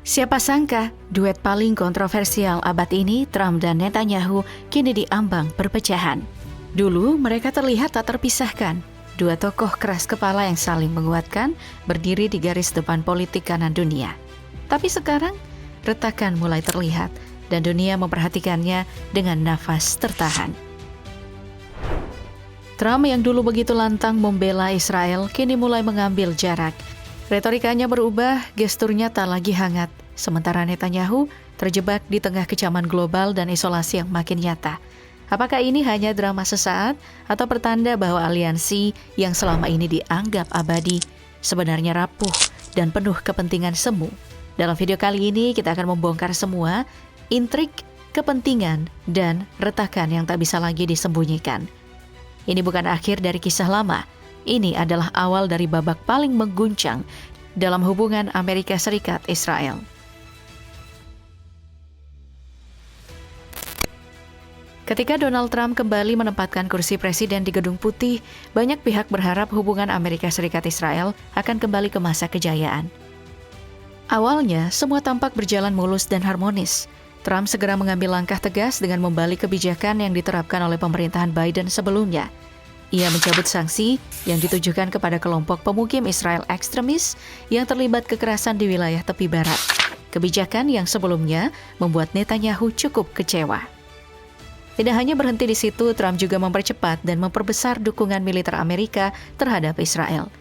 Siapa sangka, duet paling kontroversial abad ini, Trump dan Netanyahu, kini diambang perpecahan. Dulu mereka terlihat tak terpisahkan, dua tokoh keras kepala yang saling menguatkan, berdiri di garis depan politik kanan dunia. Tapi sekarang, retakan mulai terlihat, dan dunia memperhatikannya dengan nafas tertahan. Trump yang dulu begitu lantang membela Israel, kini mulai mengambil jarak. Retorikanya berubah, gesturnya tak lagi hangat. Sementara Netanyahu terjebak di tengah kecaman global dan isolasi yang makin nyata. Apakah ini hanya drama sesaat atau pertanda bahwa aliansi yang selama ini dianggap abadi sebenarnya rapuh dan penuh kepentingan semu? Dalam video kali ini kita akan membongkar semua intrik, kepentingan, dan retakan yang tak bisa lagi disembunyikan. Ini bukan akhir dari kisah lama. Ini adalah awal dari babak paling mengguncang dalam hubungan Amerika Serikat-Israel. Ketika Donald Trump kembali menempatkan kursi presiden di Gedung Putih, banyak pihak berharap hubungan Amerika Serikat-Israel akan kembali ke masa kejayaan. Awalnya, semua tampak berjalan mulus dan harmonis. Trump segera mengambil langkah tegas dengan membalik kebijakan yang diterapkan oleh pemerintahan Biden sebelumnya. Ia mencabut sanksi yang ditujukan kepada kelompok pemukim Israel ekstremis yang terlibat kekerasan di wilayah tepi barat. Kebijakan yang sebelumnya membuat Netanyahu cukup kecewa. Tidak hanya berhenti di situ, Trump juga mempercepat dan memperbesar dukungan militer Amerika terhadap Israel.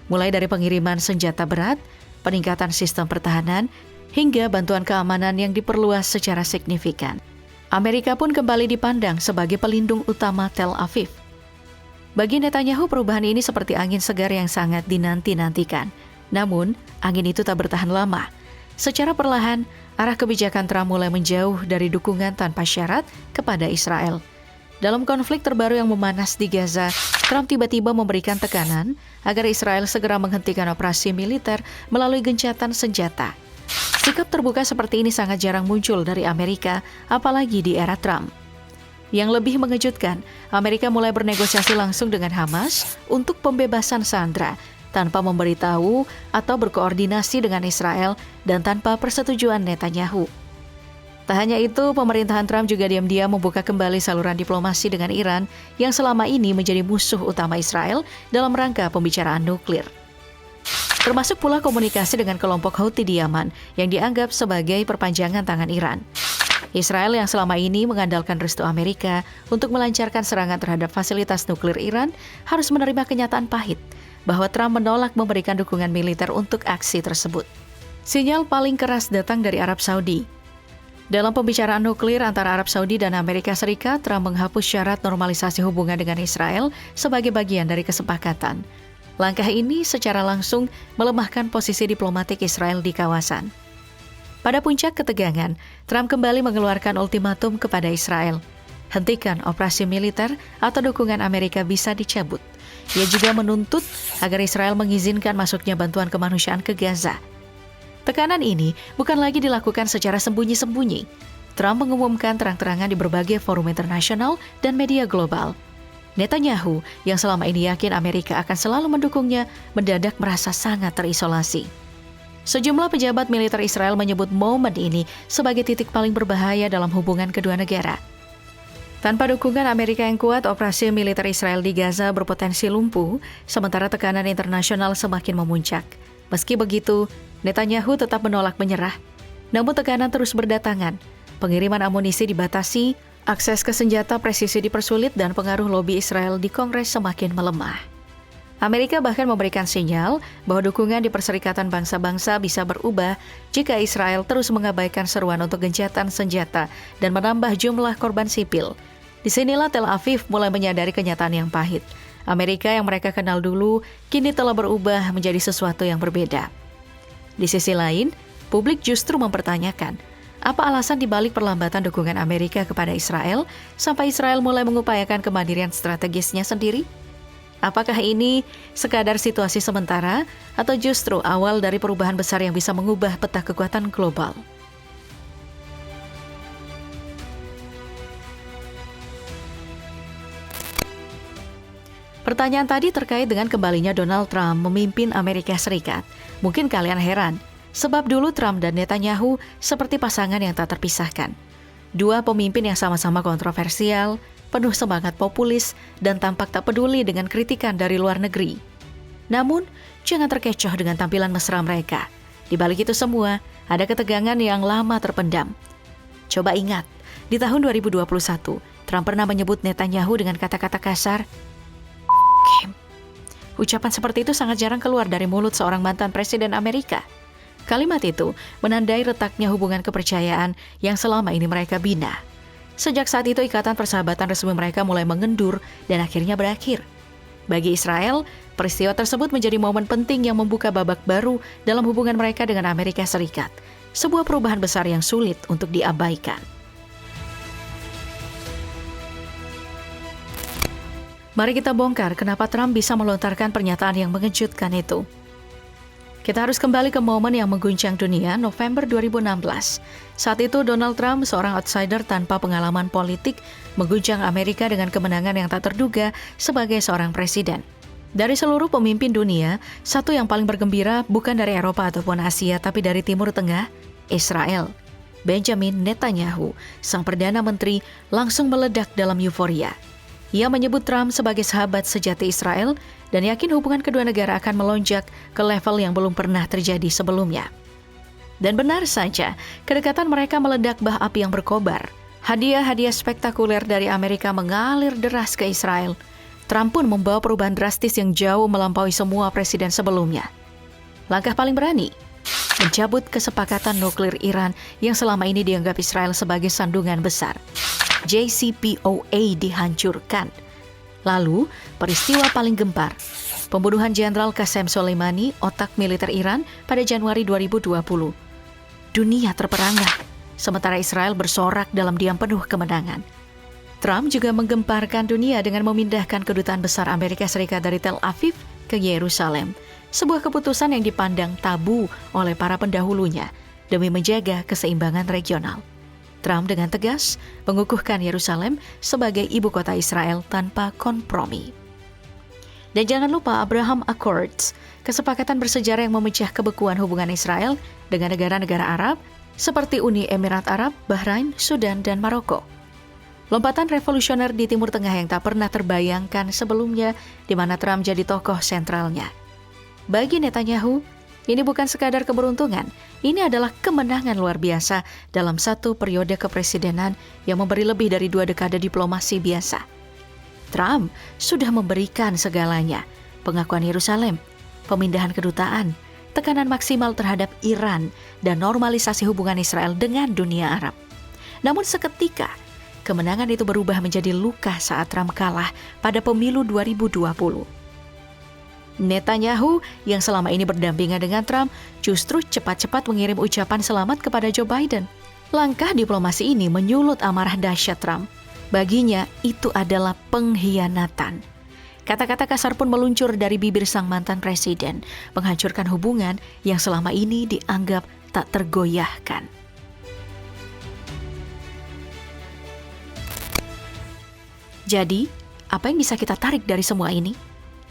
Mulai dari pengiriman senjata berat, peningkatan sistem pertahanan, hingga bantuan keamanan yang diperluas secara signifikan. Amerika pun kembali dipandang sebagai pelindung utama Tel Aviv. Bagi Netanyahu, perubahan ini seperti angin segar yang sangat dinanti-nantikan. Namun, angin itu tak bertahan lama. Secara perlahan, arah kebijakan Trump mulai menjauh dari dukungan tanpa syarat kepada Israel. Dalam konflik terbaru yang memanas di Gaza, Trump tiba-tiba memberikan tekanan agar Israel segera menghentikan operasi militer melalui gencatan senjata. Sikap terbuka seperti ini sangat jarang muncul dari Amerika, apalagi di era Trump. Yang lebih mengejutkan, Amerika mulai bernegosiasi langsung dengan Hamas untuk pembebasan sandera, tanpa memberitahu atau berkoordinasi dengan Israel dan tanpa persetujuan Netanyahu. Tak hanya itu, pemerintahan Trump juga diam-diam membuka kembali saluran diplomasi dengan Iran yang selama ini menjadi musuh utama Israel dalam rangka pembicaraan nuklir. Termasuk pula komunikasi dengan kelompok Houthi di Yaman yang dianggap sebagai perpanjangan tangan Iran. Israel yang selama ini mengandalkan restu Amerika untuk melancarkan serangan terhadap fasilitas nuklir Iran harus menerima kenyataan pahit bahwa Trump menolak memberikan dukungan militer untuk aksi tersebut. Sinyal paling keras datang dari Arab Saudi. Dalam pembicaraan nuklir antara Arab Saudi dan Amerika Serikat, Trump menghapus syarat normalisasi hubungan dengan Israel sebagai bagian dari kesepakatan. Langkah ini secara langsung melemahkan posisi diplomatik Israel di kawasan. Pada puncak ketegangan, Trump kembali mengeluarkan ultimatum kepada Israel. Hentikan operasi militer atau dukungan Amerika bisa dicabut. Ia juga menuntut agar Israel mengizinkan masuknya bantuan kemanusiaan ke Gaza. Tekanan ini bukan lagi dilakukan secara sembunyi-sembunyi. Trump mengumumkan terang-terangan di berbagai forum internasional dan media global. Netanyahu, yang selama ini yakin Amerika akan selalu mendukungnya, mendadak merasa sangat terisolasi. Sejumlah pejabat militer Israel menyebut momen ini sebagai titik paling berbahaya dalam hubungan kedua negara. Tanpa dukungan Amerika yang kuat, operasi militer Israel di Gaza berpotensi lumpuh, sementara tekanan internasional semakin memuncak. Meski begitu, Netanyahu tetap menolak menyerah. Namun tekanan terus berdatangan. Pengiriman amunisi dibatasi, akses ke senjata presisi dipersulit, dan pengaruh lobi Israel di Kongres semakin melemah. Amerika bahkan memberikan sinyal bahwa dukungan di Perserikatan Bangsa-Bangsa bisa berubah jika Israel terus mengabaikan seruan untuk gencatan senjata dan menambah jumlah korban sipil. Disinilah Tel Aviv mulai menyadari kenyataan yang pahit. Amerika yang mereka kenal dulu kini telah berubah menjadi sesuatu yang berbeda. Di sisi lain, publik justru mempertanyakan, apa alasan dibalik perlambatan dukungan Amerika kepada Israel sampai Israel mulai mengupayakan kemandirian strategisnya sendiri? Apakah ini sekadar situasi sementara atau justru awal dari perubahan besar yang bisa mengubah peta kekuatan global? Pertanyaan tadi terkait dengan kembalinya Donald Trump memimpin Amerika Serikat. Mungkin kalian heran, Sebab dulu Trump dan Netanyahu seperti pasangan yang tak terpisahkan. Dua pemimpin yang sama-sama kontroversial, penuh semangat populis, dan tampak tak peduli dengan kritikan dari luar negeri. Namun, jangan terkecoh dengan tampilan mesra mereka. Di balik itu semua, ada ketegangan yang lama terpendam. Coba ingat, di tahun 2021, Trump pernah menyebut Netanyahu dengan kata-kata kasar, "Kim." Ucapan seperti itu sangat jarang keluar dari mulut seorang mantan presiden Amerika. Kalimat itu menandai retaknya hubungan kepercayaan yang selama ini mereka bina. Sejak saat itu ikatan persahabatan resmi mereka mulai mengendur dan akhirnya berakhir. Bagi Israel, peristiwa tersebut menjadi momen penting yang membuka babak baru dalam hubungan mereka dengan Amerika Serikat. Sebuah perubahan besar yang sulit untuk diabaikan. Mari kita bongkar kenapa Trump bisa melontarkan pernyataan yang mengejutkan itu. Kita harus kembali ke momen yang mengguncang dunia November 2016. Saat itu Donald Trump, seorang outsider tanpa pengalaman politik, mengguncang Amerika dengan kemenangan yang tak terduga sebagai seorang presiden. Dari seluruh pemimpin dunia, satu yang paling bergembira bukan dari Eropa ataupun Asia, tapi dari Timur Tengah, Israel. Benjamin Netanyahu, sang Perdana Menteri, langsung meledak dalam euforia. Ia menyebut Trump sebagai sahabat sejati Israel dan yakin hubungan kedua negara akan melonjak ke level yang belum pernah terjadi sebelumnya. Dan benar saja, kedekatan mereka meledak bah api yang berkobar. Hadiah-hadiah spektakuler dari Amerika mengalir deras ke Israel. Trump pun membawa perubahan drastis yang jauh melampaui semua presiden sebelumnya. Langkah paling berani, mencabut kesepakatan nuklir Iran yang selama ini dianggap Israel sebagai sandungan besar. JCPOA dihancurkan. Lalu, peristiwa paling gempar, pembunuhan Jenderal Qasem Soleimani, otak militer Iran, pada Januari 2020. Dunia terperangah, sementara Israel bersorak dalam diam penuh kemenangan. Trump juga menggemparkan dunia dengan memindahkan kedutaan besar Amerika Serikat dari Tel Aviv ke Yerusalem, sebuah keputusan yang dipandang tabu oleh para pendahulunya demi menjaga keseimbangan regional. Trump dengan tegas mengukuhkan Yerusalem sebagai ibu kota Israel tanpa kompromi. Dan jangan lupa Abraham Accords, kesepakatan bersejarah yang memecah kebekuan hubungan Israel dengan negara-negara Arab seperti Uni Emirat Arab, Bahrain, Sudan, dan Maroko. Lompatan revolusioner di Timur Tengah yang tak pernah terbayangkan sebelumnya, di mana Trump jadi tokoh sentralnya. Bagi Netanyahu, ini bukan sekadar keberuntungan, ini adalah kemenangan luar biasa dalam satu periode kepresidenan yang memberi lebih dari 2 dekade diplomasi biasa. Trump sudah memberikan segalanya, pengakuan Yerusalem, pemindahan kedutaan, tekanan maksimal terhadap Iran, dan normalisasi hubungan Israel dengan dunia Arab. Namun seketika, kemenangan itu berubah menjadi luka saat Trump kalah pada pemilu 2020. Netanyahu yang selama ini berdampingan dengan Trump justru cepat-cepat mengirim ucapan selamat kepada Joe Biden. Langkah diplomasi ini menyulut amarah dahsyat Trump. Baginya itu adalah pengkhianatan. Kata-kata kasar pun meluncur dari bibir sang mantan presiden, menghancurkan hubungan yang selama ini dianggap tak tergoyahkan. Jadi, apa yang bisa kita tarik dari semua ini?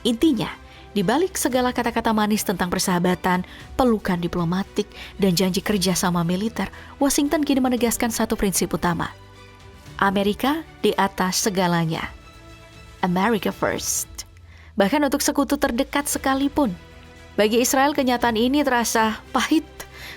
Intinya, di balik segala kata-kata manis tentang persahabatan, pelukan diplomatik, dan janji kerjasama militer, Washington kini menegaskan satu prinsip utama. Amerika di atas segalanya. America first. Bahkan untuk sekutu terdekat sekalipun. Bagi Israel, kenyataan ini terasa pahit.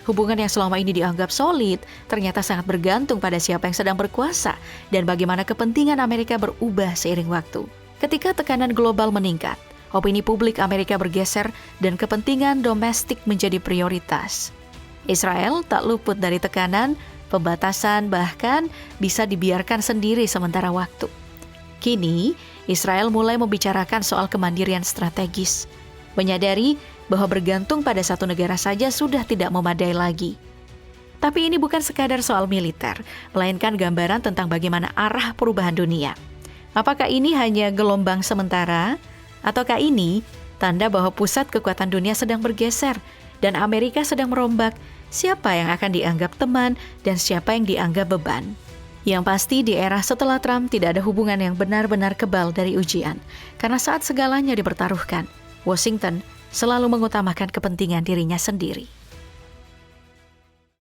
Hubungan yang selama ini dianggap solid, ternyata sangat bergantung pada siapa yang sedang berkuasa dan bagaimana kepentingan Amerika berubah seiring waktu. Ketika tekanan global meningkat, opini publik Amerika bergeser dan kepentingan domestik menjadi prioritas. Israel tak luput dari tekanan, pembatasan, bahkan bisa dibiarkan sendiri sementara waktu. Kini, Israel mulai membicarakan soal kemandirian strategis, menyadari bahwa bergantung pada satu negara saja sudah tidak memadai lagi. Tapi ini bukan sekadar soal militer, melainkan gambaran tentang bagaimana arah perubahan dunia. Apakah ini hanya gelombang sementara? Ataukah ini tanda bahwa pusat kekuatan dunia sedang bergeser dan Amerika sedang merombak siapa yang akan dianggap teman dan siapa yang dianggap beban? Yang pasti di era setelah Trump tidak ada hubungan yang benar-benar kebal dari ujian. Karena saat segalanya dipertaruhkan, Washington selalu mengutamakan kepentingan dirinya sendiri.